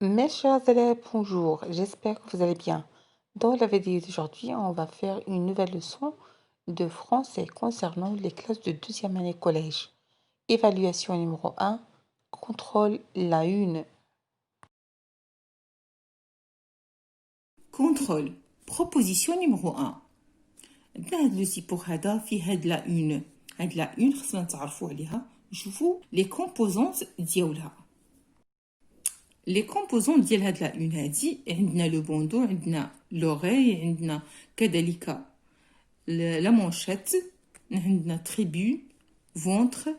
Mes chers élèves, bonjour, j'espère que vous allez bien. Dans la vidéo d'aujourd'hui, on va faire une nouvelle leçon de français concernant les classes de deuxième année collège. Évaluation numéro 1, contrôle la une. Contrôle. Proposition numéro 1. هاد لو سيبور هذا في هاد لا اون. هاد لا اون خصنا نتعرفوا عليها نشوفوا لي كومبوزونت ديالها. لي كومبوزونت ديال هاد لا اون هادي عندنا لو بوندو، عندنا لوغي، عندنا كذلك لا مونشيت، عندنا تريبون، فونتر،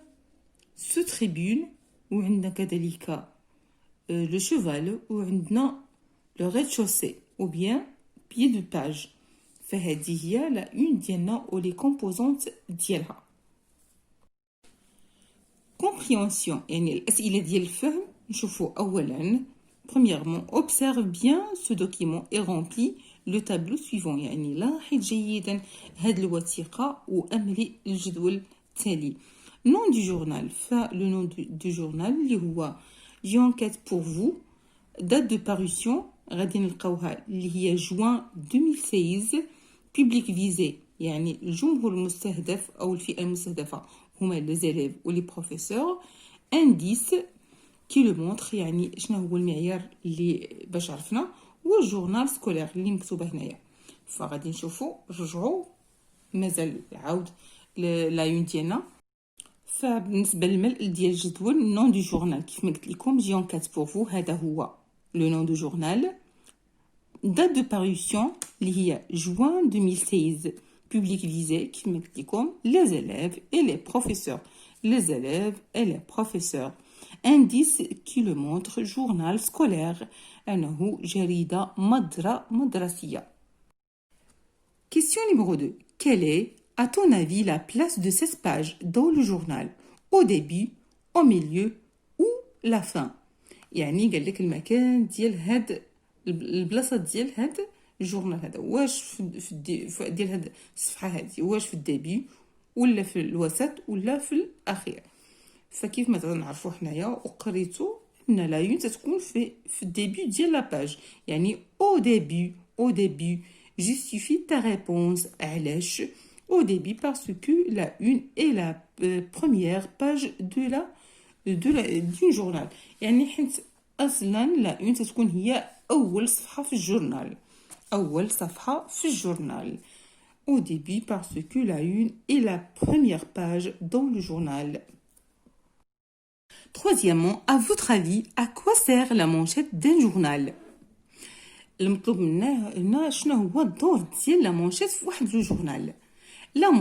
سو تريبون، وعندنا كذلك لو شوفال، وعندنا لو ريد شوسي ou bien pied de page. فهذه هي لا اون ديالنا و لي كومبوزونت ديالها. كومبريهنسيون يعني الاسئله ديال الفهم. نشوفوا اولا premièrement observe bien ce document et remplis le tableau suivant. يعني لاحظ جيدا هاد الوثيقه واملي الجدول التالي. nom du journal. فلو نون du journal اللي هو J'enquête pour vous. date de parution غادي نلقاوها اللي هي جوان 2016. public visé يعني الجمهور المستهدف او الفئه المستهدفه هما لي زيليف ولي بروفيسور. انديس كي لو مونطر يعني شنو هو المعيار اللي باش عرفنا، والجورنال سكولير اللي مكتوبه هنايا. فغادي نشوفوا رجعوا مازال عاود لايون ديالنا. فبالنسبه للملء ديال الجدول نون دو جورنال كيف ما قلت لكم جي كات بور فو، هذا هو لو نون دو جورنال. date de parution اللي هي juin 2016. public visé كيف ما قلت لكم les élèves et les professeurs. les élèves et les professeurs. indice qui le montre journal scolaire أنه جريدة مدرسية. question numéro 2. quelle est à ton avis la place de 16 pages dans le journal, au début, au milieu ou la fin؟ يعني قال لك المكان ديال هاد البلاصه ديال هاد الجورنال هذا، واش في ديال هاد الصفحه هذه، واش في الديبي ولا في الوسط ولا في الاخير. فكيف ما تنعرفوا حنايا وقريتو ان لا يون تتكون في الديبي ديال لا باج، يعني au début justifie ta réponse. علاش au début؟ parce que la une est la première page du journal. يعني حيت اصلا لا اون تتكون هي اول صفحه في الجورنال، اول صفحه في الجورنال. au début parce que la une est la première page dans le journal. Troisièmement, à votre avis, à quoi sert la manchette d'un journal؟ المطلوب منا هنا شنو هو الدور ديال لا مونشيت في واحد لو جورنال. لا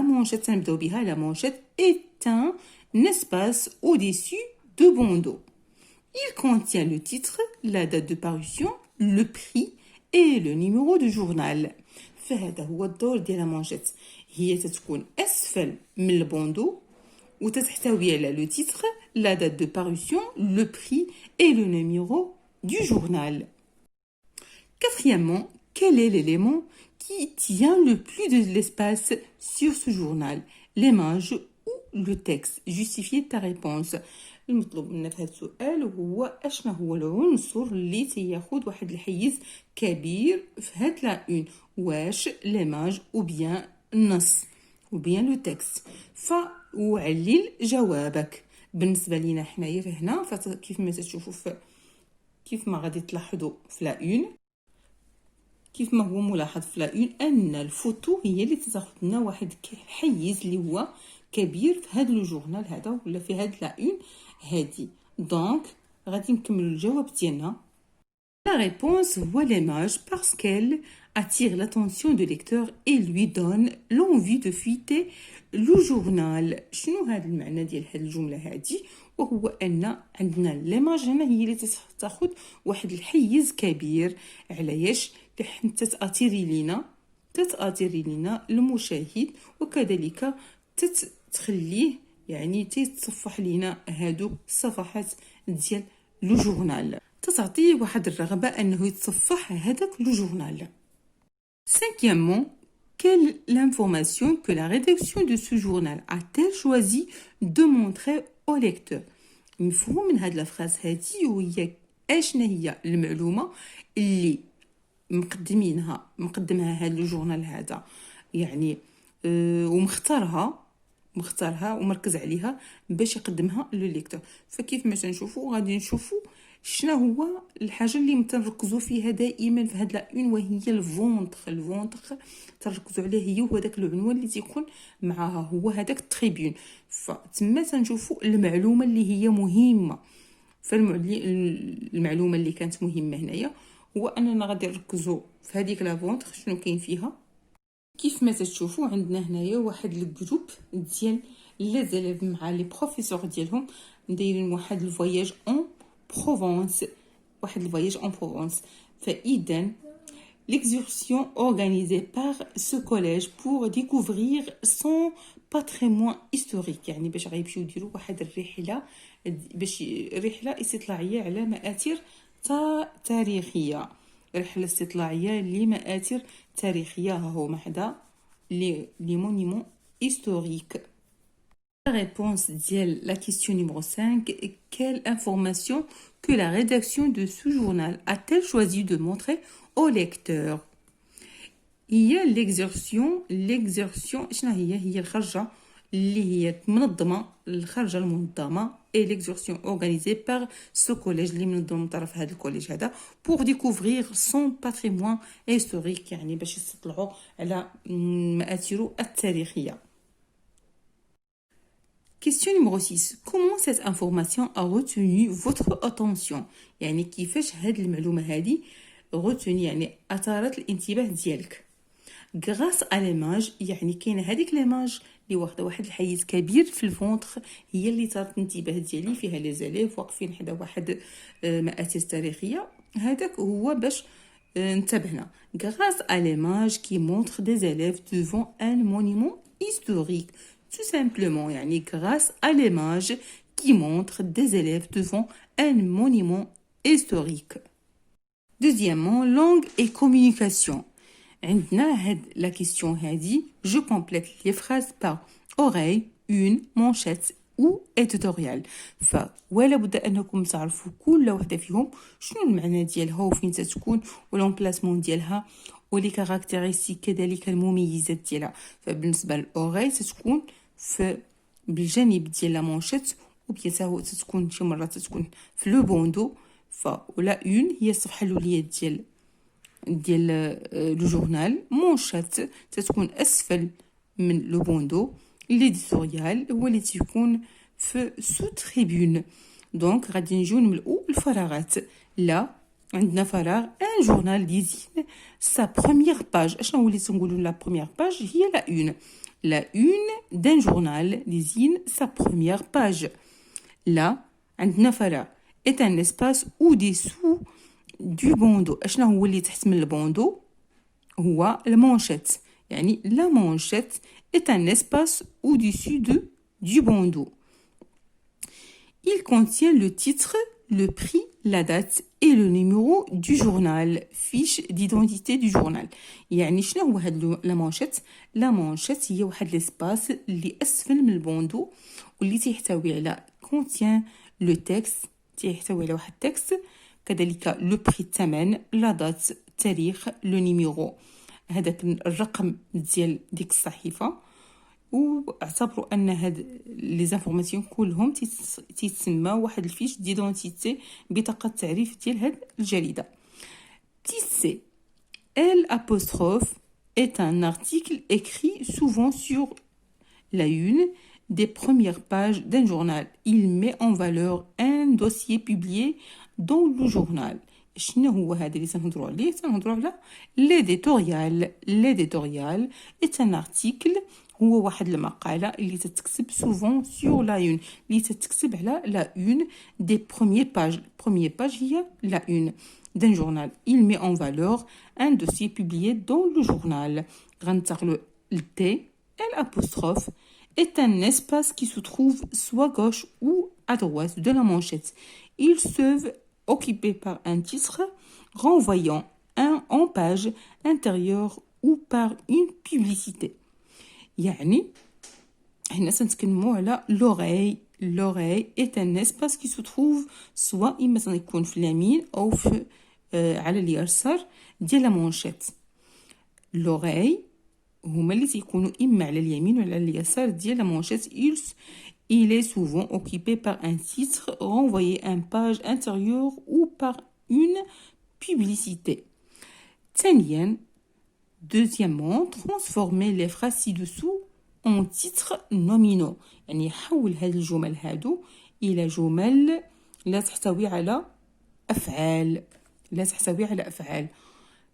مونشيت نبداو بها. لا مونشيت est un espace au-dessus de bandeau. Il contient le titre, la date de parution, le prix et le numéro de journal. فهذا هو الدور ديال لا مونشيت. هي تتكون اسفل من البوندو وتتحتوي على لو تيتر، لا date de parution, le prix et le numéro du journal. Quatrièmement, quel est l'élément qui tient le plus de l'espace sur ce journal? L'image ou le texte? Justifie ta réponse. المطلوب منا في هذا السؤال هو اشنا هو العنصر اللي تياخد واحد الحيز كبير في هاد لا اون، واش ليماج او بيان النص او بيان لو تكست. فوعلل جوابك. بالنسبه لينا حنايا هنا كيف ما تشوفوا كيف ما غادي تلاحظوا في لا اون، كيف ما هو ملاحظ في لا اون ان الفوتو هي اللي تاخذ لنا واحد الحيز اللي هو كبير في هذا الجورنال هذا ولا في هذا لا اون هادي. دونك غادي نكملوا الجواب ديالنا. La réponse هو l'image parce qu'elle attire l'attention du lecteur et lui donne l'envie de feuilleter le journal. شنو هذا المعنى ديال هذه الجمله هذه؟ وهو ان عندنا ليماج هنا هي اللي تاخذ واحد الحيز كبير. علاش؟ حيت تتاثيري لينا المشاهد، وكذلك تخليه يعني تتصفح لينا هادو الصفحات ديال لو جورنال، تعطيه واحد الرغبه انه يتصفح هذاك لو جورنال. Cinquièmement, quelle l'information que la rédaction de ce journal a-t-elle choisi de montrer au lecteur؟ مفهوم من هاد الفراز هادي وهي اشنا هي المعلومه اللي مقدمها هذا الجورنال هذا يعني ومختارها ومركز عليها باش يقدمها للليكتور. فكيف ما تنشوفوا غادي نشوفوا شنو هو الحاجه اللي متنركزوا فيها دائما في هاد لا وهي الفونتر تركزوا عليه هي وهو داك العنوان اللي تيكون معها هو هذاك التريبيون. فتما تنشوفوا المعلومه اللي هي مهمه. فالمعلومه اللي كانت مهمه هنايا هو اننا غادي نركزوا في هذيك لا فونتر شنو كاين فيها. كيف ما تشوفوا عندنا هنايا واحد الجروب ديال لي زيليف مع لي بروفيسور ديالهم دايرين واحد الفواياج اون بروفونس فاذا l'excursion organisée par ce collège pour découvrir son patrimoine historique يعني باش غيمشيو يديروا واحد الرحله استطلاعيه على مآثر تاريخيه. رحله استطلاعيه لمآثر تاريخيه هو محدا لي مونيمون historiques. La réponse de la question numéro 5. Quelle information que la rédaction de ce journal a-t-elle choisi de montrer au lecteur? Il y a l'exertion شنو هي الخرجة اللي هي منظمة الخرجة المنظمة et l'exercition organisée par ce collège اللي منظم من طرف هذا الكوليج هذا pour découvrir son patrimoine historique يعني باش يستطلعوا على مآثره التاريخية. Question numéro 6. Comment cette information a retenu votre attention? يعني كيفاش هاد المعلومة هادي retenu يعني أثارت الانتباه ديالك. Grâce à l'image يعني كاينه هذيك ليماج اللي واخده واحد الحيز كبير في الفونتر هي اللي طارت الانتباه ديالي فيها لي زاليف واقفين حدا واحد مآثر تاريخيه. هذاك هو باش انتبهنا. Grâce à l'image qui montre des élèves devant un monument historique. Tout simplement يعني grâce à l'image qui montre des élèves devant un monument historique. Deuxièmement, langue et communication. عندنا هاد لا كيسيون هادي جو كومبليت لي فراز بار اوreille une manchette ou éditorial. فولا بد انكم تعرفوا كل وحده فيهم شنو المعنى ديالها وفين تتكون والامبلاسمون ديالها ولي كاركتيرستيك كذلك المميزات ديالها. فبالنسبه للاوreille تتكون في بالجانب ديال لا مونشيت وبيان تتكون شي مرات تتكون في لو بوندو. ولا اون هي الصفحه الاوليه ديال لو جورنال. مونشات تتكون اسفل من لو بوندو. ليديتوريال هو اللي تيكون في سو تريبون. دونك غادي نجيو نملؤوا الفراغات. لا عندنا فراغ ان جورنال ديزين سا بروميير باج. اشنو هو اللي تنقولوا لا بروميير باج هي لا اون. لا اون دان جورنال ديزين سا بروميير باج. لا عندنا فراغ est un espace au-dessous du bandeau. اشنا هو اللي تحت من البوندو هو المانشيت. يعني la manchette est un espace au-dessus du bandeau. Il contient le titre, le prix, la date et le numéro du journal, fiche d'identité du journal. يعني شنو هو هاد لا مانشيت؟ لا مانشيت هي واحد ليسباس اللي اسفل من البوندو واللي تيحتوي على contient le texte تيحتوي على واحد التكست كذلك لو بري الثمن لا دات التاريخ لو نيميرو هذاك الرقم ديال ديك الصحيفه. واعتبروا ان هاد لي زانفورماسيون كلهم تيتسمى واحد الفيش ديدونتيتي بطاقه التعريف ديال هاد الجريده. Petit c. L apostrophe est un article écrit souvent sur la une des premières pages d'un journal. Il met en valeur un dossier publié dans le journal. شنو هو هذا اللي تنهضروا عليه؟ تنهضروا على l'éditorial. L'éditorial est un article هو واحد المقالة اللي تتكتب souvent sur la une اللي تتكتب على la une des premières pages. Première page هي la une d'un journal. Il met en valeur un dossier publié dans le journal. غنتقلوا ل T. L'apostrophe est un espace qui se trouve soit gauche ou à droite de la manchette. Ils peuvent occupés par un titre renvoyant en page intérieure ou par une publicité. يعني هنا سنتكلموا على l'oreille l'oreille est un espace qui se trouve soit مثلا يكون في اليمين أو في على اليسار ديال لا مونشيت. l'oreille هما اللي تيكونوا إما على اليمين ولا على اليسار ديال لا مونشيت. Il est souvent occupé par un titre renvoyé à une page intérieure ou par une publicité. Deuxièmement, transformer les phrases ci-dessous en titres nominaux. يعني حول هذه الجمل هادو إلى جمل لا تحتوي على أفعال.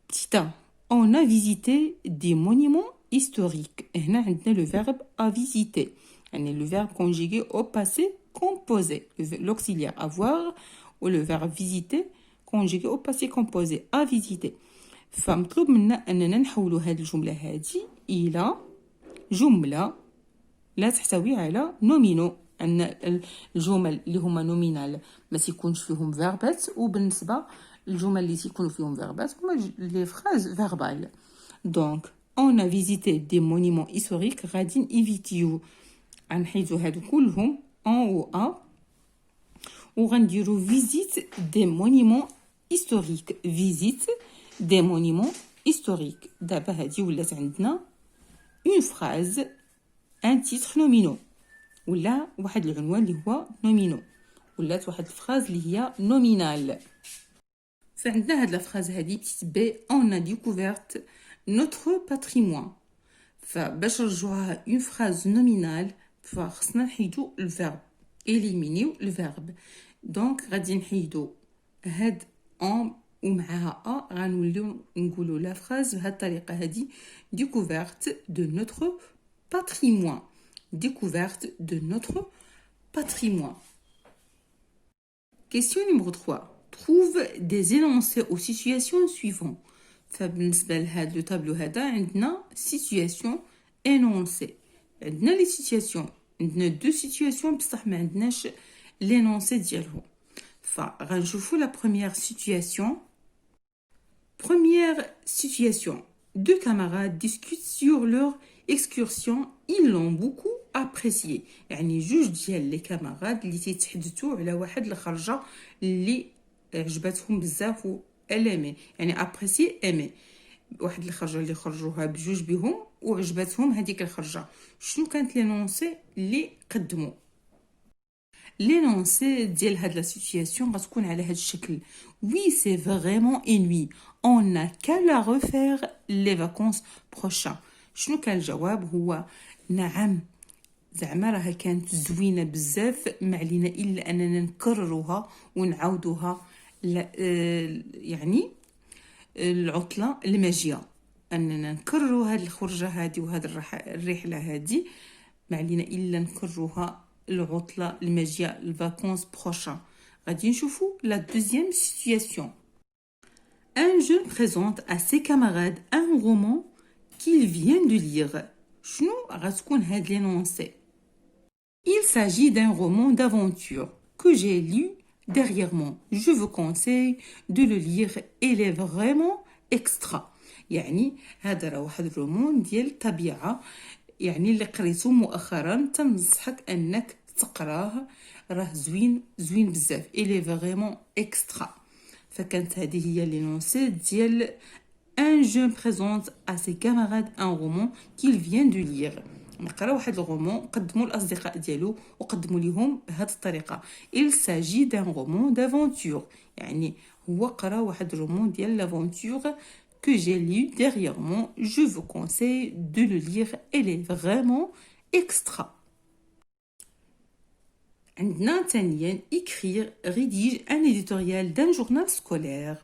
Petit A. On a visité des monuments historiques. هنا عندنا le verbe à visiter. يعني le verbe conjugué au passé composé. L'auxiliaire avoir ou le verbe visiter conjugué au passé composé. À visiter. فمطلوب منا أننا نحولوا هذه الجملة هذه إلى جملة لا تحتوي على نومينو. أن الجمل اللي هما نومينال ما تيكونش فيهم فيربات، وبالنسبة الجمل اللي تيكونوا فيهم فيربات هما لي فراز فيربال. دونك on a visité des monuments historiques غادي نيفيتيو غنحيدو هادو كلهم en و a وغنديرو visite des monuments historiques. visite des monuments historiques. دابا هادي ولات عندنا une phrase un titre nominaux ولا واحد العنوان اللي هو نومينو، ولات واحد الفراز اللي هي نومينال. فعندنا هاد الفراز هادي بتتبع on a découvert notre patrimoine. فباش نرجعوها une phrase nominale فخصنا نحيدو الفيرب éliminer الفيرب. دونك غادي نحيدو هاد on ومعها a غنوليو نقولوا لا phrase بهاد الطريقه هادي découverte de notre patrimoine. Découverte de notre patrimoine. Question numéro 3. Trouve des énoncés aux situations suivantes. فبالنسبة لهذا le tableau هذا عندنا situation énoncé. عندنا les situations. عندنا deux situations بصح ما عندناش l'énoncé ديالهم. فغنشوفوا la première situation. Première situation. Deux camarades discutent sur leur excursion. Ils l'ont beaucoup apprécié. يعني جوج ديال لي كاماراد اللي تيتحدثوا على واحد الخرجه اللي عجبتهم بزاف و الامي. يعني ابريسي ايمي واحد الخرجه اللي خرجوها بجوج بهم وعجبتهم هذيك الخرجه. شنو كانت لينونسي اللي قدموا؟ لينونسي ديال هاد لا سيتوياسيون غتكون على هاد الشكل. Oui, c'est vraiment ennuyeux. On n'a qu'à la refaire les vacances prochaines. شنو كان الجواب؟ هو نعم، زعما راها كانت زوينه بزاف، ما علينا الا اننا نكرروها ونعاودوها يعني العطله الماجيه، اننا نكرروا هذه الخرجه هذه وهذه الرحله هذه، ما علينا الا نكرروها العطله الماجيه الفاكونس بروشان. غادي نشوفوا لا دوزيام سيتوياسيون. Un jeune présente à ses camarades un roman qu'il vient de lire. شنو غتكون هاد l'énoncé؟ Il s'agit d'un roman d'aventure que j'ai lu dernièrement. Je vous conseille de le lire. Il est vraiment extra. يعني هذا راه واحد الرومان ديال الطبيعة، يعني اللي قريته مؤخرا تنصحك انك تقراه، راه زوين بزاف. Il est vraiment extra. فكانت هذه هي l'énoncé ديال un jeune présente à ses camarades un roman qu'il vient de lire. نقرا واحد الرومان قدموا الاصدقاء ديالو وقدموا لهم بهذه الطريقه. Il s'agit d'un roman d'aventure. يعني هو قرا واحد الرومان ديال l'aventure que j'ai lu dernièrement. Je vous conseille de le lire. Elle est vraiment extra. عندنا ثانيا écrire rédige un éditorial d'un journal scolaire.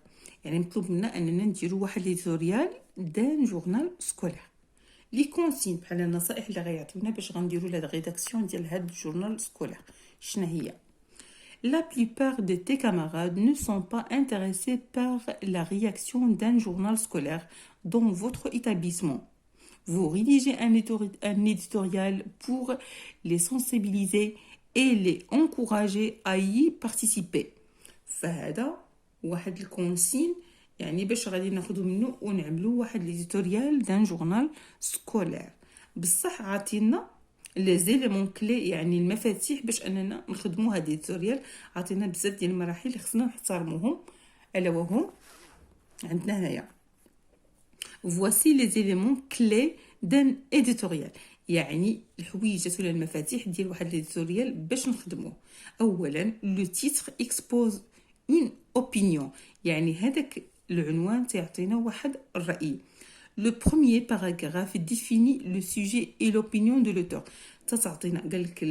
يعني مطلوب منا اننا نديروا واحد ليديتوريال دان جورنال سكولير. لي كونسين بحال النصائح اللي غيعطيونا باش غنديروا لا ريداكسيون ديال هاد الجورنال سكولير. شنو هي؟ La plupart de tes camarades ne sont pas intéressés par la réaction d'un journal scolaire dans votre établissement. Vous rédigez un éditorial pour les sensibiliser et les encourager à y participer. فهذا واحد الكونسين يعني باش غادي ناخذو منه ونعملو واحد ليديتوريال دان جورنال سكولير. بصح عاطينا لي زيليمون كلي يعني المفاتيح باش اننا نخدموا هاد التوريال. عطينا بزاف ديال المراحل اللي خصنا نحترموهم، الا وهم عندنا هنايا voici les éléments clés d'un éditorial، يعني الحويجات ولا المفاتيح ديال واحد الاديتوريال باش نخدموه. اولا لو تيتر اكسبوز اون اوبينيون، يعني هذاك العنوان تعطينا واحد الرأي. Le premier paragraphe définit le sujet et l'opinion de l'auteur. تعطينا قال لك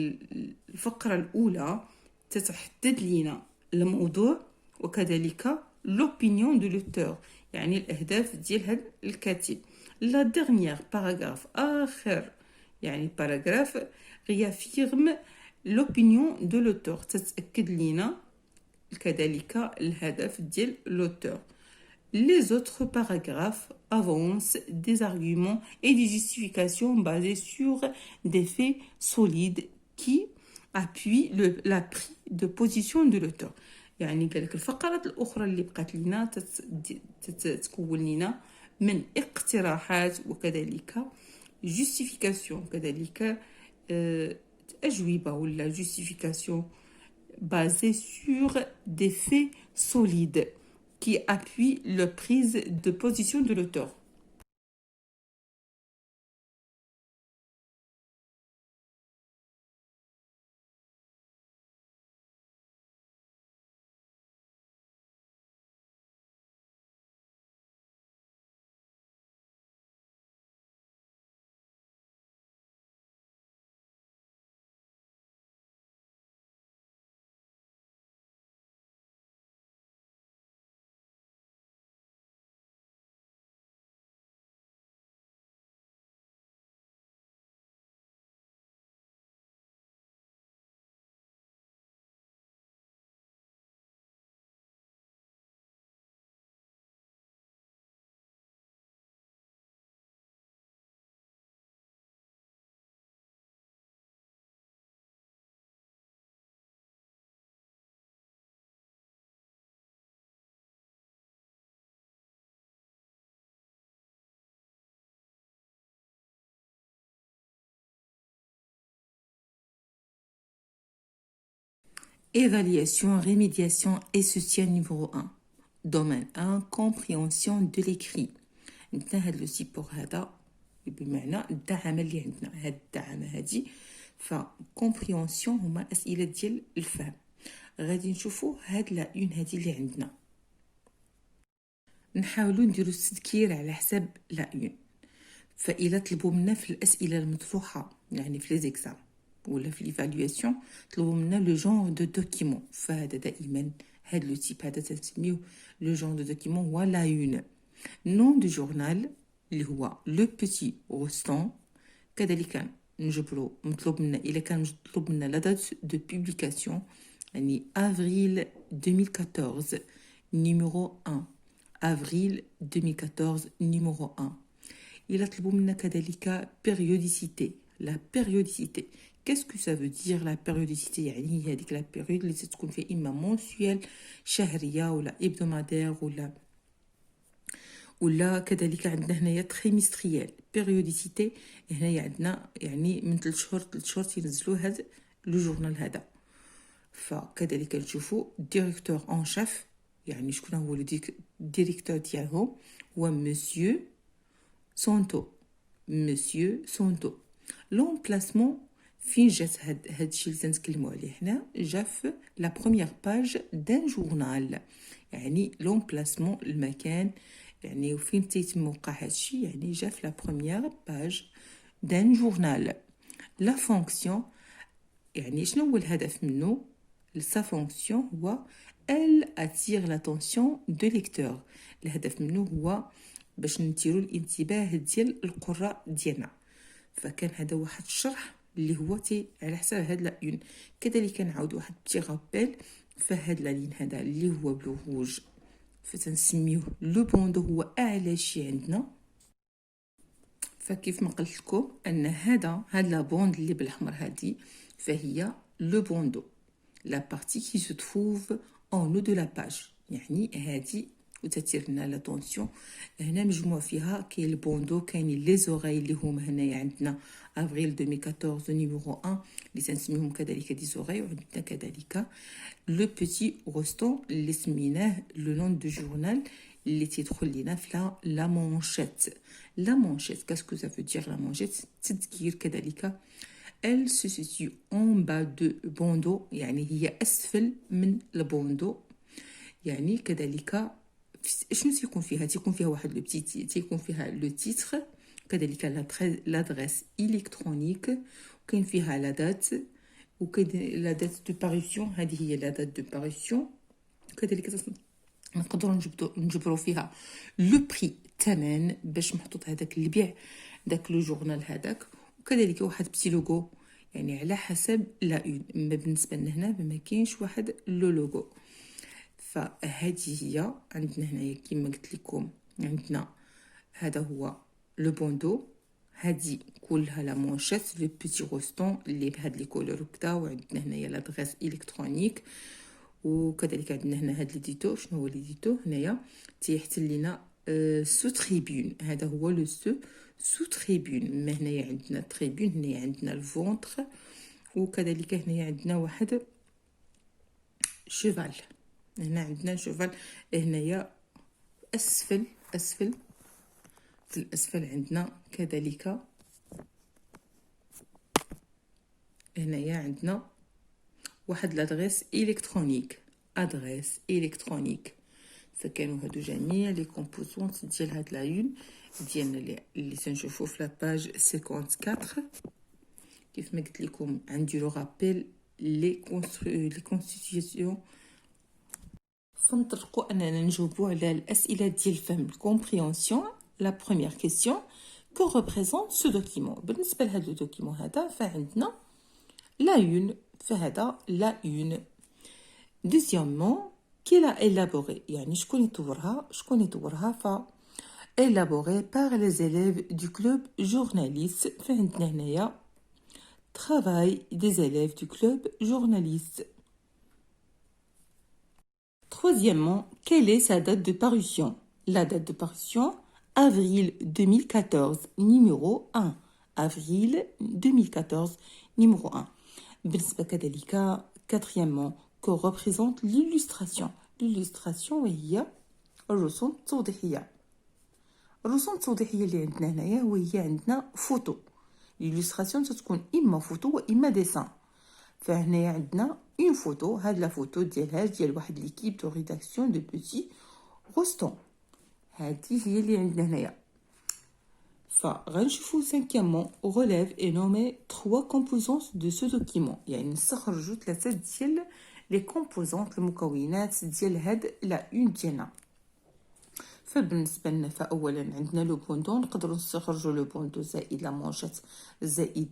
الفقرة الأولى تتحدد لنا الموضوع وكذلك l'opinion de l'auteur، يعني الأهداف ديال هذا الكاتب. La dernière paragraphe آخر يعني paragraphe réaffirme l'opinion de l'auteur، تتأكد لنا كذلك الهدف ديال l'auteur. Les autres paragraphes avancent des arguments et des justifications basées sur des faits solides qui appuient la prise de position de l'auteur. يعني قال لك الفقرات الأخرى اللي بقات لنا تتكون لنا من اقتراحات وكذلك justification، كذلك أجوبة ولا justification basée sur des faits solides qui appuie la prise de position de l'auteur. Évaluation, rémédiation et soutien numéro 1. Domaine 1, compréhension de l'écrit. عندنا هاد لو سيبور هذا بمعنى الدعامة اللي عندنا، هاد الدعامة هادي فكومبريونسيون هما أسئلة ديال الفهم. غادي نشوفوا هاد لا اون هادي اللي عندنا، نحاولوا نديروا التذكير على حساب لا اون. فإلا طلبوا منا في الأسئلة المطروحة يعني في لي زيكزام ولا في ليفالواسيون طلبوا منا لو جونغ دو دوكيمون، فهذا دائما هاد لو تيب هذا تنسميوه لو جونغ دو دوكيمون هو لا اون. نون دو جورنال اللي هو لو بيتي روستون، كذلك نجبروا مطلوب منا الا كان مطلوب منا لا دات دو بوبليكاسيون يعني افريل 2014 نيميرو 1، افريل 2014 نيميرو 1. إلا طلبوا منا كذلك périodicité. La périodicité, qu'est-ce que ça veut dire la périodicité؟ يعني هي هذيك لا بيريود اللي تكون فيها إما منسويال شهرية ولا إبدومادير ولا كذلك عندنا هنايا تريمستريال. بيريوديسيتي هنايا عندنا يعني من 3 شهور تينزلوا هذا لو جورنال هذا. فكذلك نشوفوا ديريكتور اون شيف، يعني شكون هو الديريكتور ديالهم هو مسيو سونتو، مسيو سونتو. لومبلاسمون فين جات هاد الشيء اللي تنتكلموا عليه هنا؟ جا في لا بروميير باج دان جورنال، يعني لومبلاسمون المكان يعني وفين تيتم موقع هاد الشيء، يعني جا في لا بروميير باج دان جورنال. لا فونكسيون يعني شنو هو الهدف منه؟ سا فونكسيون هو elle attire l'attention de lecteur. الهدف منه هو باش نثيروا الانتباه ديال القراء ديالنا. فكان هذا واحد الشرح اللي هو على حساب هاد لا اون. كذلك نعاود واحد بتي غابيل فهاد لا لين هذا اللي هو بلو روج فتنسميوه لو بوندو، هو اعلى شيء عندنا. فكيف ما قلت لكم ان هاد لا بوند اللي بالاحمر هادي فهي لو بوندو، لا بارتي كي se trouve en haut de la page، يعني هادي وتثير لنا لاتونسيون. هنا مجموع فيها كاين البوندو، كاينين لي زوغاي اللي هما هنايا عندنا افريل 2014 نيميرو 1 اللي تنسميهم كذلك دي زوغاي، وعندنا كذلك لو بيتي روستون اللي سميناه لو نون دو جورنال اللي تيدخل لينا في لا مونشيت. لا مونشيت كاسكو سا فو دير لا مونشيت؟ تذكير كذلك. elle se situe en bas de bondo، يعني هي اسفل من البوندو. يعني كذلك شنو تيكون فيها؟ تيكون فيها واحد لو بتي، تيكون فيها لو تيتر، كذلك لادريس الكترونيك، وكاين فيها لا دات، وكاين لا دات دو باريسيون، هذه هي لا دات دو باريسيون. كذلك نقدروا نجبروا فيها لو بري، الثمن باش محطوط هذاك البيع داك لو جورنال هذاك، وكذلك واحد بتي لوغو، يعني على حسب لا اون. اما بالنسبه لنا هنا ما كاينش واحد لو لوغو. فهذه هي عندنا هنايا كما قلت لكم، عندنا هذا هو لو بوندو، هذه كلها لا مونشيت لو بيتي روستون اللي بهاد لي كولور وكذا، وعندنا هنايا لادريس الكترونيك، وكذلك عندنا هنا هاد ليديتو. شنو هو ليديتو؟ هنايا تيحتل لينا سو تريبون، هذا هو لو سو تريبون. ما هنايا عندنا تريبون، هنايا عندنا الفونتر، وكذلك هنايا عندنا واحد شوفال. هنا عندنا شوفال، هنايا اسفل في الاسفل عندنا كذلك، هنايا عندنا واحد لادريس الكترونيك، ادريس الكترونيك. فكانوا هادو جميع لي كومبوزونط ديال هاد لايون ديالنا اللي تنشوفو في لاباج 54. كيف ما قلت لكم عندي لو رابيل لي كونستيتيوسيون. فنطلقوا اننا نجاوبوا على الاسئله ديال الفهم، الكومبريهنسيون. لا بروميير كيسيون، كو ريبريزونت سو دوكيمون؟ بالنسبه لهذا لو دوكيمون هذا فعندنا لا اون، فهذا لا اون. دوزيامون كي لا élaboré، يعني شكون يطورها؟ ف élaboré par les élèves du club journaliste. فعندنا هنايا travail des élèves du club journaliste. Troisièmement, quelle est sa date de parution? La date de parution, avril 2014, numéro 1. Avril 2014, numéro 1. بالنسبة كذلك quatrièmement, que représente l'illustration? L'illustration هي الرسوم التوضيحية. الرسوم التوضيحية اللي عندنا هنايا وهي عندنا فوتو. l'illustration تكون إما فوتو وإما ديسان. فهنايا عندنا اون فوتو، هاد لا فوتو ديال واحد ليكيب دو ريداكسيون دو بوتي روستون، هادي هي اللي عندنا هنايا. فغنشوفو cinquièmement relève et nommer 3 composantes de ce document، يعني نستخرجوا 3 ديال لي كومبوزونط، المكونات ديال هاد لا اون ديالنا. فبالنسبه لنا فاولا عندنا لو بوندو، نقدروا نستخرجوا لو بوندو زائد لا مونشيت زائد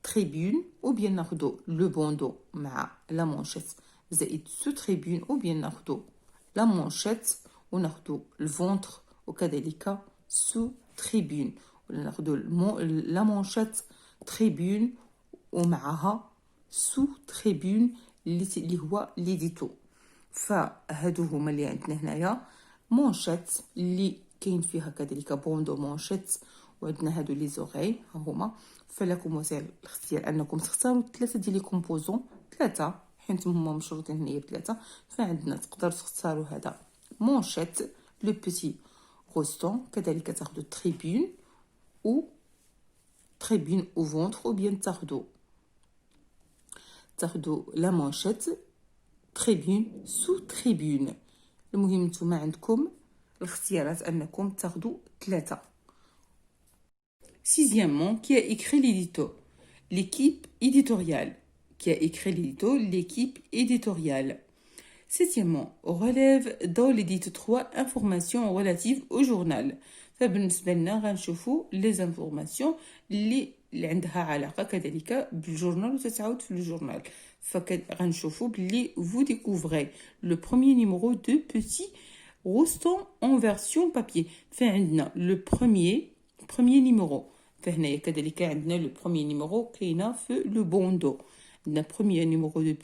تريبون، او بيان ناخذوا لو بوندو مع لا مونشيت زائد سو تريبون، او بيان ناخذوا لا مونشيت وناخذوا الفونتر وكذلك سو تريبون، ولا ناخذوا لا مونشيت تريبون ومعها سو تريبون اللي هو ليديتو. فهادو هما اللي عندنا هنايا مونشيت اللي كاين فيها كذلك بوندو مونشيت، وعندنا هادو لي زوغاي ها هما. فلكم وسائل الاختيار انكم تختاروا 3 ديال لي كومبوزون، 3 حيت هما مشروطين هنايا ب3. فعندنا تقدروا تختاروا هذا مونشيت لو بيتي روستون، كذلك تاخذوا تريبون او فونتر، او بيان تاخذوا لا مونشيت تريبون سو تريبون. المهم نتوما عندكم الاختيارات انكم تاخذوا 3. Sixièmement, qui a écrit l'édito? L'équipe éditoriale. Qui a écrit l'édito? L'équipe éditoriale. Septièmement, relève dans l'édito 3 informations relatives au journal. فبالنسبة لنا غنشوفوا les informations اللي عندها علاقة كذلك بالجورنال وتتعاود في الجورنال. فغنشوفوا بلي vous découvrez le premier numéro de Petit Rostand en version papier. فعندنا le premier numéro. فهنايا كذلك عندنا لو بروميير نيميرو كاينه في لو بوندو. عندنا بروميير نيميرو دو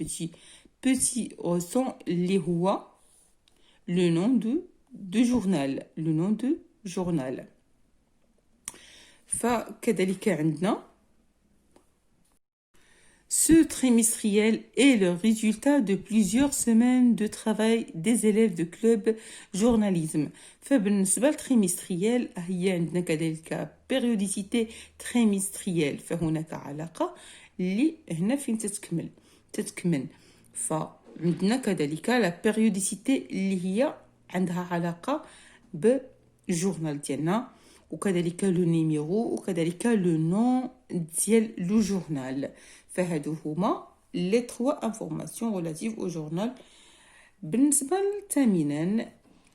بيتي روستون اللي هو لو نون دو de journal, le nom de journal. فكذلك عندنا ce trimestriel est le résultat de plusieurs semaines de travail des élèves de club journalisme. فبالنسبة للتريمستريال هي عندنا كذلك périodicité trimestrielle فهناك علاقة اللي هنا فين تتكمل فعندنا كذلك لا périodicité اللي هي عندها علاقة بالجورنال ديالنا وكذلك لو نيميرو وكذلك لو نون ديال لو جورنال فهادو هما لي 3 انفورماسيون ريلاتيف او جورنال. بالنسبة لثامنا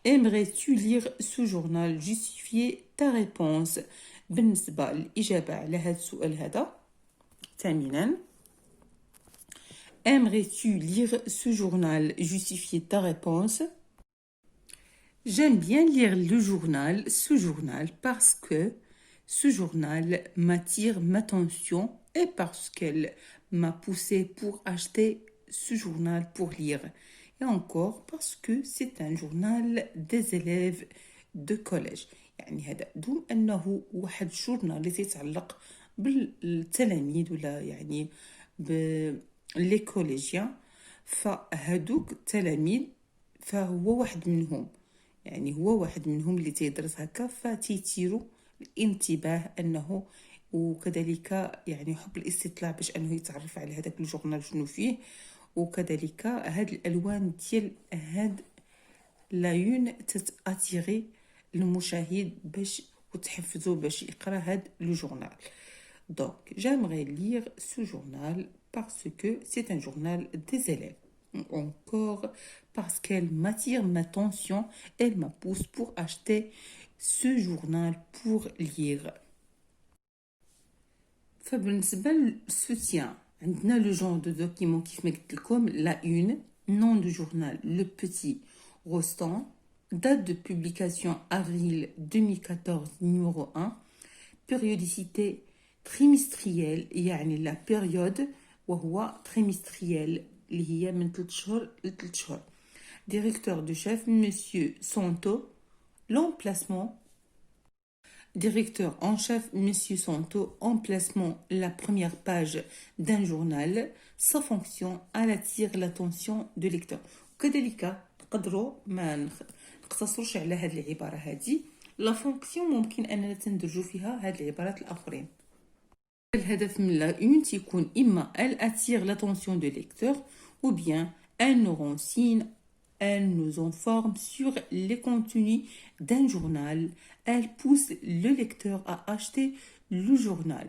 aimerais-tu lire ce journal justifier ta réponse. بالنسبة للإجابة على هذا السؤال هذا ثامنا aimerais-tu lire ce journal justifier ta réponse. J'aime bien lire ce journal parce que ce journal m'attire ma attention et parce qu'elle m'a poussé pour acheter ce journal pour lire. Et encore parce que c'est un journal des élèves de collège. يعني هذا دون أنه واحد جورنال اللي يتعلق بالتلاميذ ولا يعني باللي كوليجيان فهادوك التلاميذ فهو واحد منهم يعني هو واحد منهم اللي تيدرس هكا فتيثيروا الانتباه انه وكذلك يعني حب الاستطلاع باش انه يتعرف على هذاك الجورنال شنو فيه وكذلك هاد الالوان ديال هاد لايون تاتيري المشاهد باش وتحفزو باش يقرا هاد لو جورنال. دونك j'aimerais lire ce journal parce que c'est un journal des élèves. Encore parce qu'elle m'attire ma attention, elle me pousse pour acheter ce journal pour lire. فبالنسبة للسوتيان عندنا لو جون دو دوكيمون كيف ما قلت لكم لا une nom du journal Le Petit Rostand, date de publication avril 2014 numéro 1, périodicité trimestrielle يعني la période وهو trimestriel اللي هي من 3 شهور ل 3 شهور. Directeur de chef Monsieur Santo. L'emplacement Directeur en chef Monsieur Santo. Emplacement la première page d'un journal. Sa fonction elle attire l'attention du lecteur. وكذلك نقدروا ما نقتصروش على هذه العبارة هذه. لا فونكسيون ممكن أننا تندرجوا فيها هذه العبارات الآخرين. الهدف من لا une تيكون إما elle attire l'attention du lecteur ou bien elle nous renseigne, elle nous informe sur les contenus d'un journal, elle pousse le lecteur à acheter le journal.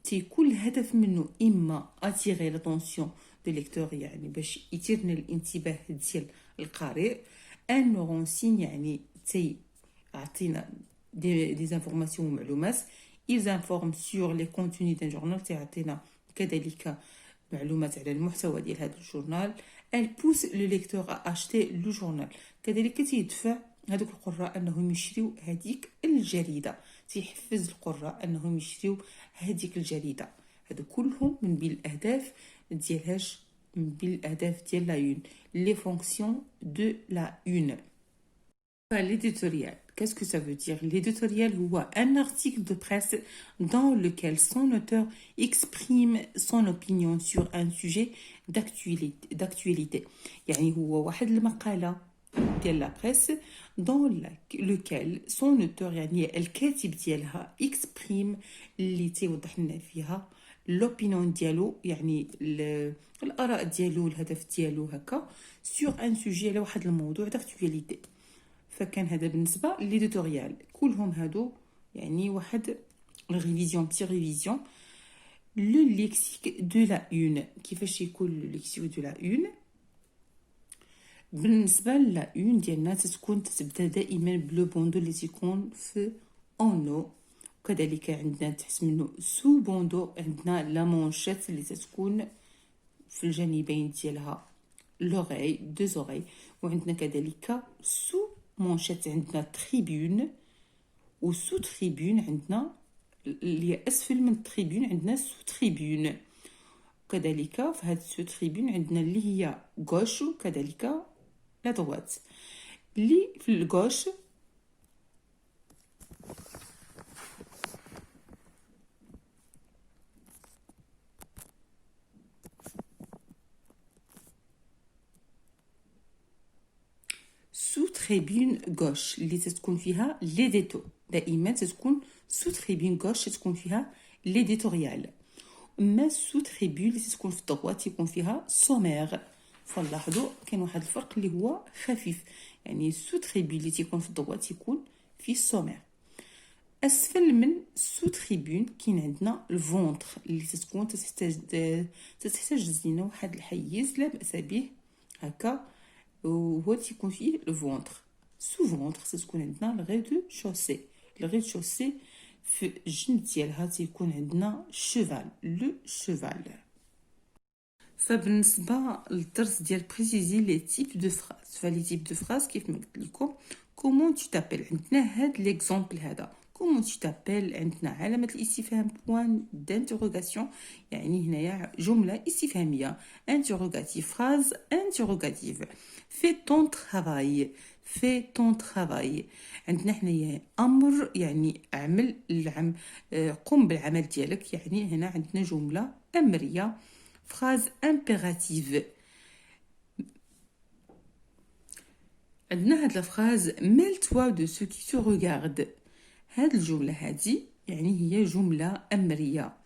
تيكون الهدف منه إما attirer l'attention du lecteur يعني باش يثيرنا الانتباه ديال القارئ elle nous renseigne يعني تيعطينا des informations ومعلومات. Ils informent sur les contenus d'un journal تعطينا كذلك معلومات على المحتوى ديال هذا الجورنال. Elle pousse le lecteur à acheter le journal. كذلك تيدفع هذوك القراء انهم يشريو هذيك الجريدة تيحفز القراء انهم يشريو هذيك الجريدة. هادو كلهم من بين الاهداف ديالهاش من بين الاهداف ديال لا une les fonctions de la une. L'éditorial, qu'est-ce que ça veut dire? L'éditorial est un article de presse dans lequel son auteur exprime son opinion sur un sujet d'actualité. يعني هو واحد المقالة ديال la presse dans lequel son auteur يعني الكاتب ديالها exprime اللي تيوضح لنا فيها l'opinion ديالو يعني الآراء ديالو الهدف ديالو هكا sur un sujet على واحد الموضوع d'actualité. فكان هذا بالنسبة للإديتوريال كلهم هادو يعني واحد ريفيزيون بتي ريفيزيون. لو ليكسيك دو لا une كيفاش يكون لو ليكسيك دو لا une. بالنسبة لا une ديالنا تتكون تتبدا دائما بلو بوندو اللي تيكون في اونو وكذلك عندنا تحت منه سو بوندو عندنا لا مونشيت اللي تتكون في الجانبين ديالها لوغاي دو زوغاي وعندنا كذلك سو مونشيت عندنا تريبون وسو تريبون عندنا اللي اسفل من التريبون عندنا سو تريبون وكذلك في هاد سو تريبون عندنا اللي هي غوش وكذلك لا دوات. اللي في الجوش سو تريبين غوش اللي تتكون فيها لي ديتو، دائما تتكون سو تريبين غوش تتكون فيها لي ديتوريال. اما سو تريبين اللي تتكون في الدغوات تيكون فيها سومير. فنلاحظوا كاين واحد الفرق اللي هو خفيف، يعني سو تريبين اللي تيكون في الدغوات تيكون في السومير. اسفل من سو تريبون كاين عندنا الفونتر اللي تتكون تحتاج زينه واحد الحيز لا باس به هكا، وهو تيكون فيه الفونتر. سو فونتر تتكون عندنا الغي دو شوسي. الغي دو شوسي في الجنب ديالها تيكون عندنا شوفال، لو شوفال. فبالنسبه للدرس ديال بريسيزي لي تيب دو فراز، فلي تيب دو فراز كيف ما قلت لكم كومون تو تابيل. عندنا هاد ليكزامبل هذا كومون تو تابيل، عندنا علامه الاستفهام بوان دانتروغاسيون، يعني هنايا جمله استفهاميه انتروغاتيف، فراز انتروغاتيف. في طون ترافاي، في طون ترافاي. عندنا هنايا امر يعني اعمل العمل، قم بالعمل ديالك، يعني هنا عندنا جمله امريه phrase impérative. عندنا هاد الفراز mêle-toi de ceux qui te regardent. هاد الجملة هادي يعني هي جملة أمرية،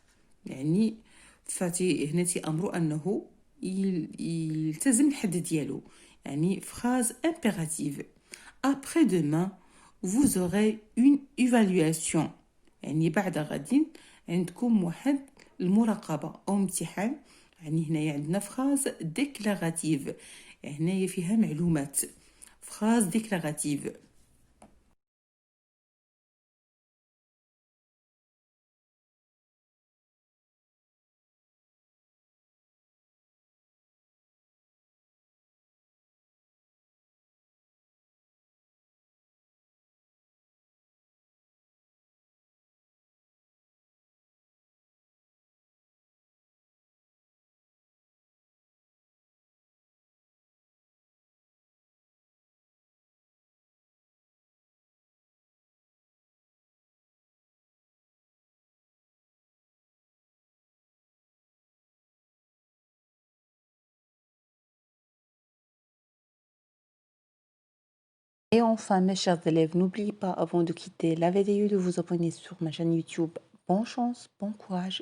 يعني فاتي هنا تأمر أنه يلتزم الحد ديالو، يعني phrase impérative. Après demain vous aurez une évaluation، يعني بعد غد عندكم واحد المراقبة أو امتحان. يعني هنايا عندنا فراز ديكلاراتيف، هنايا فيها معلومات، فراز ديكلاراتيف. Et enfin, mes chers élèves, n'oubliez pas avant de quitter la vidéo de vous abonner sur ma chaîne YouTube. Bonne chance, bon courage.